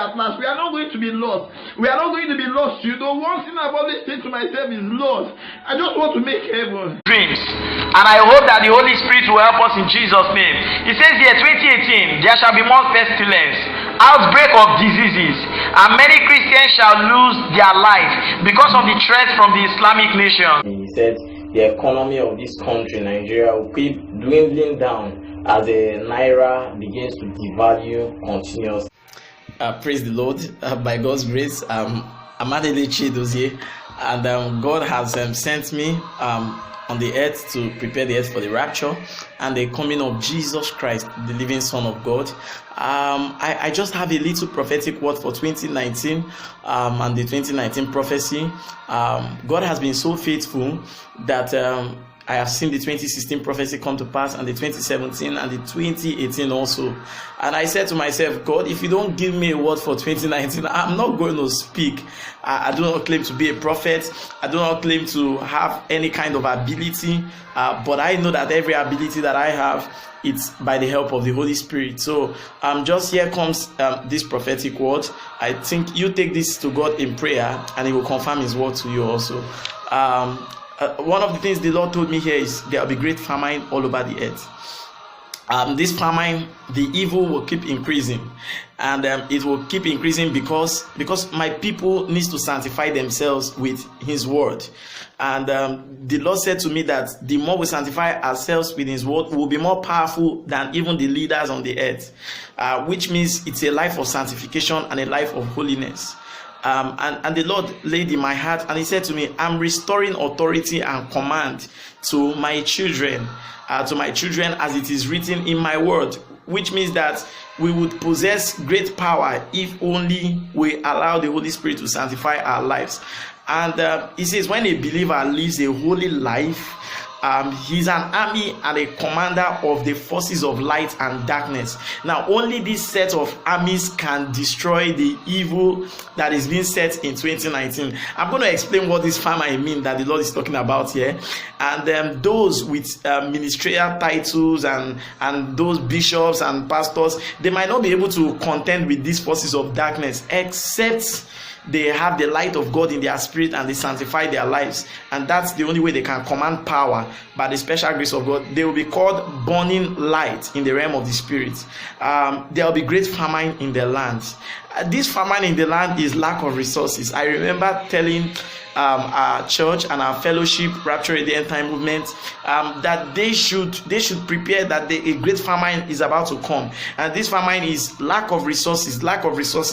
at last. We are not going to be lost. We are not going to be lost. One thing I've always said to myself is lost. I just want to make heaven. Dreams. And I hope that the Holy Spirit will help us in Jesus' name. It says here, 2018, there shall be more pestilence, outbreak of diseases, and many Christians shall lose their life because of the threat from the Islamic nation. He said the economy of this country, Nigeria, will keep dwindling down as the Naira begins to devalue continuously. Praise the Lord. By God's grace, I'm Adele Chidozie, and God has sent me on the earth to prepare the earth for the rapture and the coming of Jesus Christ, the living Son of God. I just have a little prophetic word for 2019 and the 2019 prophecy. God has been so faithful that I have seen the 2016 prophecy come to pass, and the 2017 and the 2018 also. And I said to myself, God, if you don't give me a word for 2019, I'm not going to speak. I do not claim to be a prophet. I do not claim to have any kind of ability. But I know that every ability that I have, it's by the help of the Holy Spirit. So just here comes this prophetic word. I think you take this to God in prayer, and He will confirm His word to you also. One of the things the Lord told me here is there will be great famine all over the earth. This famine, the evil will keep increasing, and it will keep increasing because my people needs to sanctify themselves with His word. And the Lord said to me that the more we sanctify ourselves with His word, we will be more powerful than even the leaders on the earth, which means it's a life of sanctification and a life of holiness. And the Lord laid in my heart, and He said to me, I'm restoring authority and command to my children, as it is written in my word, which means that we would possess great power if only we allow the Holy Spirit to sanctify our lives. And He says, when a believer lives a holy life, he's an army and a commander of the forces of light and darkness. Now, only this set of armies can destroy the evil that is being set in 2019. I'm going to explain what this famine means that the Lord is talking about here. And those with ministerial titles and those bishops and pastors, they might not be able to contend with these forces of darkness, except they have the light of God in their spirit and they sanctify their lives. And that's the only way they can command power, by the special grace of God. They will be called burning light in the realm of the spirit. There will be great famine in the land. This famine in the land is lack of resources. I remember telling our church and our fellowship, Rapture in the End Time Movement, that they should prepare that a great famine is about to come. And this famine is lack of resources,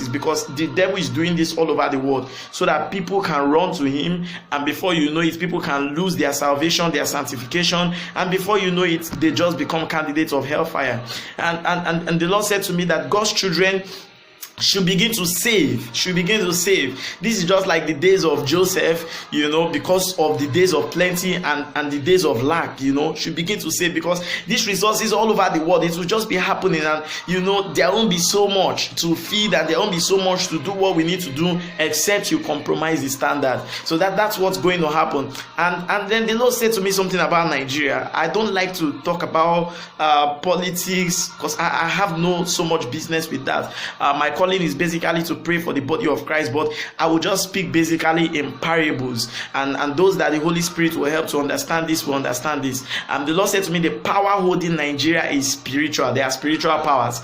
because the devil is doing this all over the world so that people can run to him, and before you know it, people can lose their salvation, their sanctification, and before you know it, they just become candidates of hellfire. And the Lord said to me that God's children should begin to save. This is just like the days of Joseph, because of the days of plenty and the days of lack, should begin to save, because these resources all over the world, it will just be happening, and there won't be so much to feed, and there won't be so much to do what we need to do, except you compromise the standard. So that's what's going to happen. And then the Lord said to me something about Nigeria. I don't like to talk about politics, because I have no so much business with that. My calling is basically to pray for the body of Christ, but I will just speak basically in parables, and those that the Holy Spirit will help to understand this will understand this. The Lord said to me, the power holding Nigeria is spiritual. There are spiritual powers.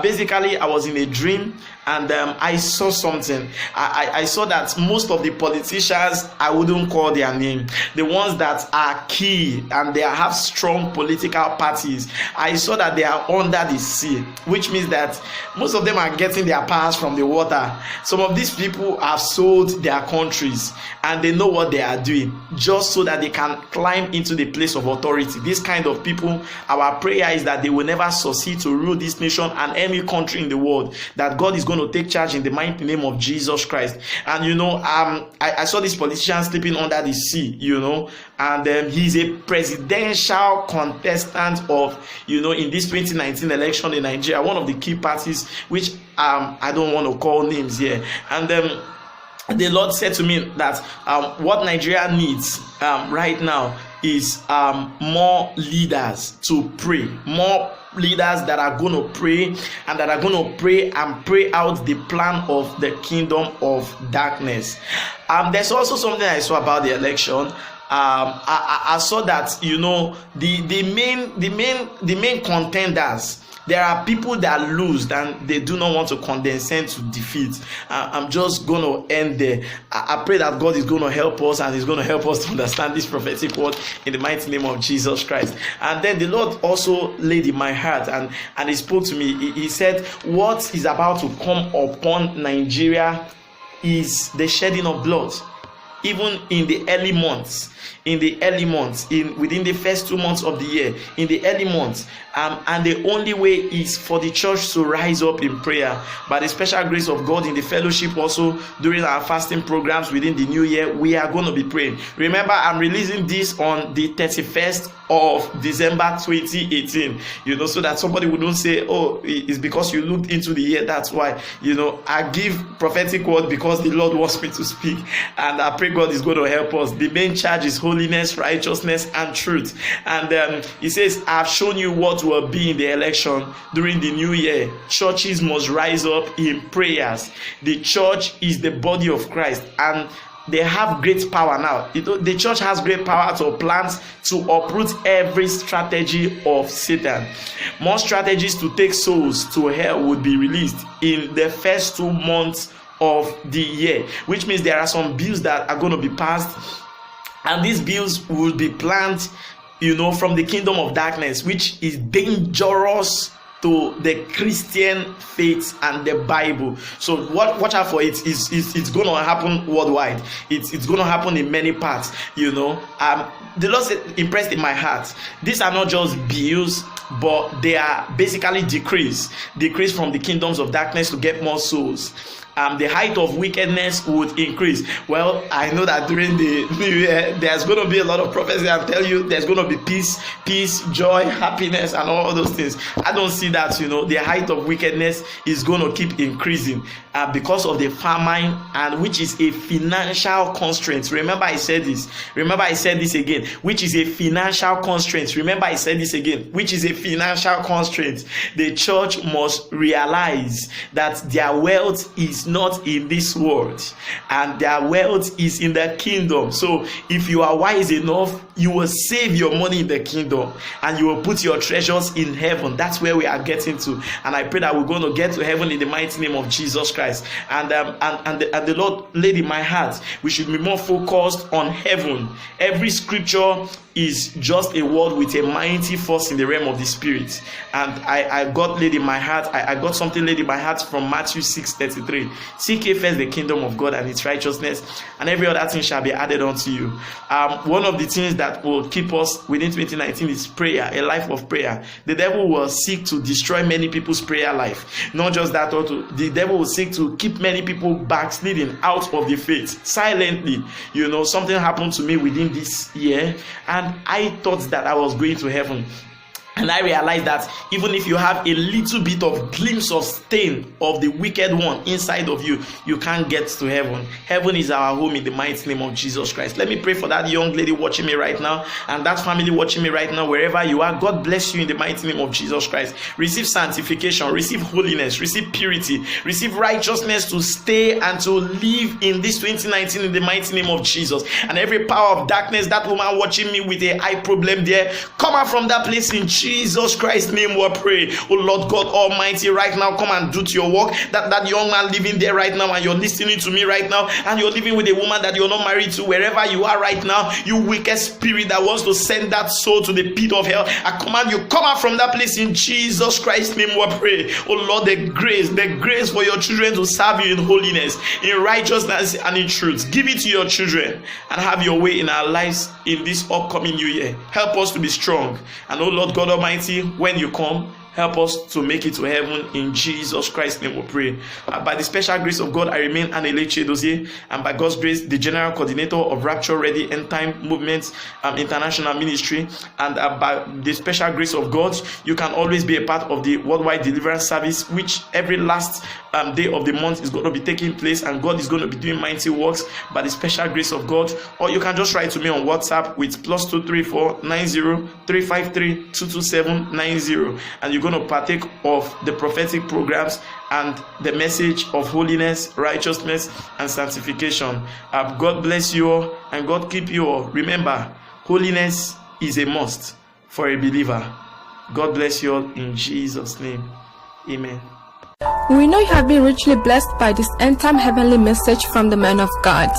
Basically, I was in a dream, and I saw something. I saw that most of the politicians, I wouldn't call their name, the ones that are key and they have strong political parties, I saw that they are under the sea, which means that most of them are getting their powers from the water. Some of these people have sold their countries, and they know what they are doing just so that they can climb into the place of authority. This kind of people, our prayer is that they will never succeed to rule this nation and any country in the world, that God is going to take charge in the mighty name of Jesus Christ. And I saw this politician sleeping under the sea, and he's a presidential contestant of, in this 2019 election in Nigeria, one of the key parties, which I don't want to call names here. And the Lord said to me that what Nigeria needs right now is more leaders to pray, more leaders that are going to pray and that are going to pray and pray out the plan of the kingdom of darkness. There's also something I saw about the election. I saw that, you know, the main contenders, there are people that lose and they do not want to condescend to defeat. I'm just going to end there. I pray that God is going to help us and is going to help us to understand this prophetic word in the mighty name of Jesus Christ. And then the Lord also laid in my heart and he spoke to me. He said, what is about to come upon Nigeria is the shedding of blood. Even in the early months, within the first 2 months of the year, in the early months, and the only way is for the church to rise up in prayer by the special grace of God in the fellowship. Also during our fasting programs within the new year, we are going to be praying. Remember, I'm releasing this on the 31st of December 2018, you know, so that somebody wouldn't say, oh, it's because you looked into the year, that's why. You know, I give prophetic word because the Lord wants me to speak, and I pray God is going to help us. The main charge is holiness, righteousness, and truth. And he says, I've shown you what will be in the election during the new year. Churches must rise up in prayers. The church is the body of Christ, and they have great power now. The church has great power to plant, to uproot every strategy of Satan. More strategies to take souls to hell would be released in the first 2 months of the year, which means there are some bills that are going to be passed, and these bills will be planned, you know, from the kingdom of darkness, which is dangerous to the Christian faith and the Bible. So watch out for it. It's going to happen worldwide. It's going to happen in many parts, you know. The Lord said, impressed in my heart, these are not just bills, but they are basically decrees from the kingdoms of darkness to get more souls. The height of wickedness would increase. Well, I know that during the new year, there's going to be a lot of prophecy. I'll tell you, there's going to be peace, joy, happiness, and all those things. I don't see that, you know, the height of wickedness is going to keep increasing because of the famine, and which is a financial constraint. Remember, I said this. Remember, I said this again, which is a financial constraint. Remember, I said this again, which is a financial constraint. The church must realize that their wealth is not in this world, and their wealth is in the kingdom. So if you are wise enough, you will save your money in the kingdom and you will put your treasures in heaven. That's where we are getting to, and I pray that we're going to get to heaven in the mighty name of Jesus Christ. And the Lord laid in my heart, we should be more focused on heaven. Every scripture is just a word with a mighty force in the realm of the spirit. And I got laid in my heart, I got something laid in my heart from Matthew 6:33. Seek ye first the kingdom of God and its righteousness, and every other thing shall be added unto you. One of the things that will keep us within 2019 is prayer, a life of prayer. The devil will seek to destroy many people's prayer life. Not just that, the devil will seek to keep many people backsliding out of the faith silently. You know, something happened to me within this year, and I thought that I was going to heaven. And I realized that even if you have a little bit of glimpse of stain of the wicked one inside of you, you can't get to heaven. Heaven is our home in the mighty name of Jesus Christ. Let me pray for that young lady watching me right now, and that family watching me right now, wherever you are. God bless you in the mighty name of Jesus Christ. Receive sanctification, receive holiness, receive purity, receive righteousness to stay and to live in this 2019 in the mighty name of Jesus. And every power of darkness, that woman watching me with a eye problem there, come out from that place in Jesus Christ's name we pray. Oh Lord God Almighty, right now come and do your work. That young man living there right now, and you're listening to me right now, and you're living with a woman that you're not married to, wherever you are right now, you wicked spirit that wants to send that soul to the pit of hell, I command you, come out from that place in Jesus Christ's name we pray. Oh Lord, the grace for your children to serve you in holiness, in righteousness, and in truth. Give it to your children and have your way in our lives in this upcoming new year. Help us to be strong. And oh Lord God Almighty, when you come, help us to make it to heaven. In Jesus Christ's name we pray. By the special grace of God, I remain Anele Chedozie, and by God's grace, the General Coordinator of Rapture Ready End Time Movement International Ministry. And by the special grace of God, you can always be a part of the Worldwide Deliverance Service, which every last day of the month is going to be taking place, and God is going to be doing mighty works by the special grace of God. Or you can just write to me on WhatsApp with +234 90 353 227 90, and you're going to partake of the prophetic programs and the message of holiness, righteousness, and sanctification. God bless you all, and God keep you all. Remember, holiness is a must for a believer. God bless you all in Jesus' name. Amen. We know you have been richly blessed by this end-time heavenly message from the man of God.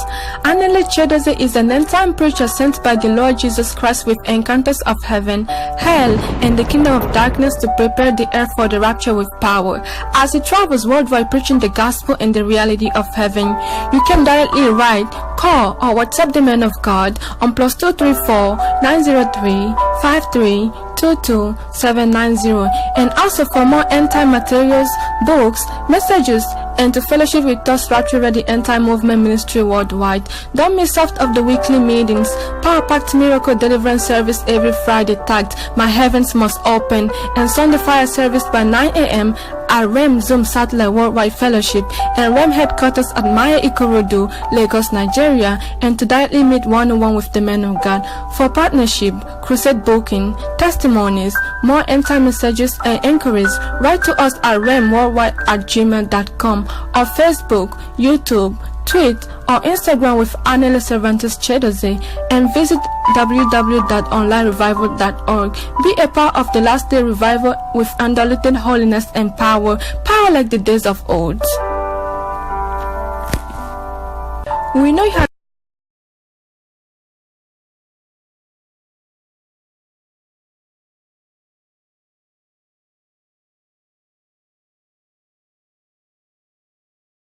Anele Chedozie is an end-time preacher sent by the Lord Jesus Christ with encounters of heaven, hell, and the kingdom of darkness to prepare the earth for the rapture with power. As he travels worldwide preaching the gospel and the reality of heaven, you can directly write, call, or WhatsApp the man of God on +234 903 53 22790, and also for more end-time materials, books, messages, and to fellowship with us Rapture Ready End Time Movement Ministry worldwide. Don't miss out of the weekly meetings, power-packed miracle deliverance service every Friday tagged My Heavens Must Open, and Sunday fire service by 9 a.m. at REM Zoom Satellite Worldwide Fellowship and REM headquarters at Maya Ikorodu, Lagos, Nigeria, and to directly meet one-on-one with the man of God. For partnership, crusade booking, testimonies, more end-time messages, and inquiries, write to us at remworldwide@gmail.com or Facebook, YouTube, tweet, or Instagram with Anele Cervantes Chedozie, and visit www.onlinerevival.org. Be a part of the last day revival with undiluted holiness and power like the days of old. We know you have